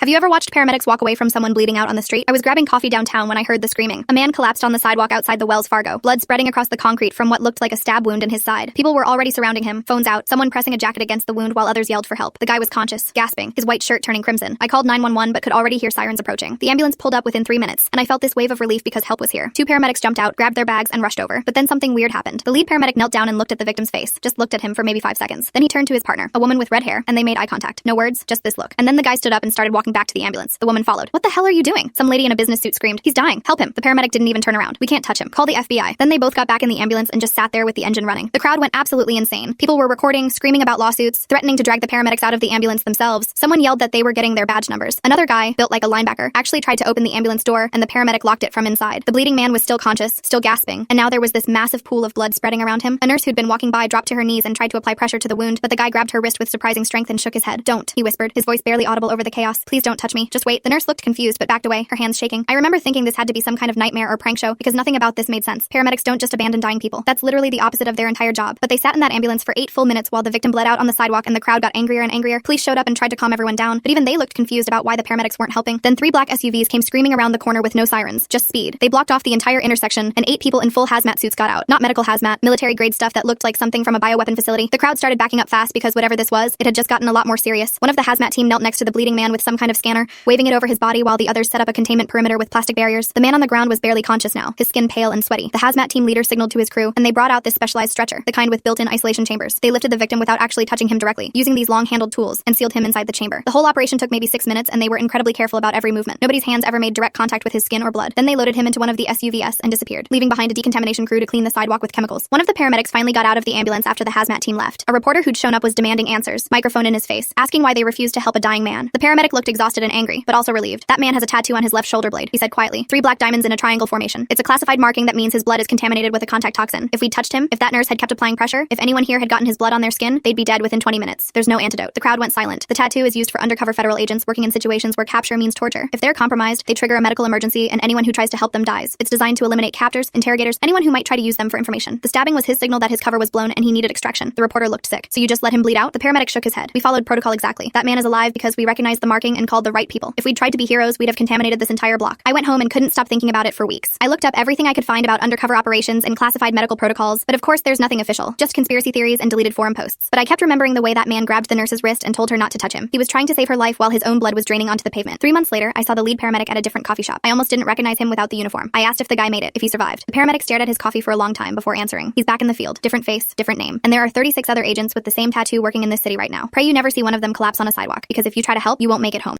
Have you ever watched paramedics walk away from someone bleeding out on the street? I was grabbing coffee downtown when I heard the screaming. A man collapsed on the sidewalk outside the Wells Fargo, blood spreading across the concrete from what looked like a stab wound in his side. People were already surrounding him, phones out, someone pressing a jacket against the wound while others yelled for help. The guy was conscious, gasping, his white shirt turning crimson. I called 911 but could already hear sirens approaching. The ambulance pulled up within 3 minutes, and I felt this wave of relief because help was here. 2 paramedics jumped out, grabbed their bags, and rushed over. But then something weird happened. The lead paramedic knelt down and looked at the victim's face, just looked at him for maybe 5 seconds. Then he turned to his partner, a woman with red hair, and they made eye contact. No words, just this look. And then the guy stood up and started walking back to the ambulance. The woman followed. "What the hell are you doing?" Some lady in a business suit screamed. "He's dying. Help him." The paramedic didn't even turn around. "We can't touch him. Call the FBI." Then they both got back in the ambulance and just sat there with the engine running. The crowd went absolutely insane. People were recording, screaming about lawsuits, threatening to drag the paramedics out of the ambulance themselves. Someone yelled that they were getting their badge numbers. Another guy, built like a linebacker, actually tried to open the ambulance door, and the paramedic locked it from inside. The bleeding man was still conscious, still gasping, and now there was this massive pool of blood spreading around him. A nurse who'd been walking by dropped to her knees and tried to apply pressure to the wound, but the guy grabbed her wrist with surprising strength and shook his head. "Don't," he whispered, his voice barely audible over the chaos. "Please don't touch me. Just wait." The nurse looked confused but backed away, her hands shaking. I remember thinking this had to be some kind of nightmare or prank show because nothing about this made sense. Paramedics don't just abandon dying people. That's literally the opposite of their entire job. But they sat in that ambulance for 8 full minutes while the victim bled out on the sidewalk and the crowd got angrier and angrier. Police showed up and tried to calm everyone down, but even they looked confused about why the paramedics weren't helping. Then 3 black SUVs came screaming around the corner with no sirens, just speed. They blocked off the entire intersection, and 8 people in full hazmat suits got out. Not medical hazmat, military-grade stuff that looked like something from a bioweapon facility. The crowd started backing up fast because whatever this was, it had just gotten a lot more serious. One of the hazmat team knelt next to the bleeding man with some kind of scanner, waving it over his body while the others set up a containment perimeter with plastic barriers. The man on the ground was barely conscious now, his skin pale and sweaty. The hazmat team leader signaled to his crew, and they brought out this specialized stretcher, the kind with built-in isolation chambers. They lifted the victim without actually touching him directly, using these long-handled tools, and sealed him inside the chamber. The whole operation took maybe 6 minutes, and they were incredibly careful about every movement. Nobody's hands ever made direct contact with his skin or blood. Then they loaded him into one of the SUVs and disappeared, leaving behind a decontamination crew to clean the sidewalk with chemicals. One of the paramedics finally got out of the ambulance after the hazmat team left. A reporter who'd shown up was demanding answers, microphone in his face, asking why they refused to help a dying man. The paramedic looked exhausted and angry, but also relieved. "That man has a tattoo on his left shoulder blade," he said quietly. 3 black diamonds in a triangle formation. "It's a classified marking that means his blood is contaminated with a contact toxin. If we touched him, if that nurse had kept applying pressure, if anyone here had gotten his blood on their skin, they'd be dead within 20 minutes. There's no antidote." The crowd went silent. The tattoo is used for undercover federal agents working in situations where capture means torture. If they're compromised, they trigger a medical emergency, and anyone who tries to help them dies. It's designed to eliminate captors, interrogators, anyone who might try to use them for information. The stabbing was his signal that his cover was blown and he needed extraction. The reporter looked sick. "So you just let him bleed out?" The paramedic shook his head. "We followed protocol exactly. That man is alive because we recognized the marking and called the right people. If we'd tried to be heroes, we'd have contaminated this entire block." I went home and couldn't stop thinking about it for weeks. I looked up everything I could find about undercover operations and classified medical protocols, but of course there's nothing official, just conspiracy theories and deleted forum posts. But I kept remembering the way that man grabbed the nurse's wrist and told her not to touch him. He was trying to save her life while his own blood was draining onto the pavement. 3 months later, I saw the lead paramedic at a different coffee shop. I almost didn't recognize him without the uniform. I asked if the guy made it, if he survived. The paramedic stared at his coffee for a long time before answering. "He's back in the field. Different face, different name. And there are 36 other agents with the same tattoo working in this city right now. Pray you never see one of them collapse on a sidewalk, because if you try to help, you won't make it home."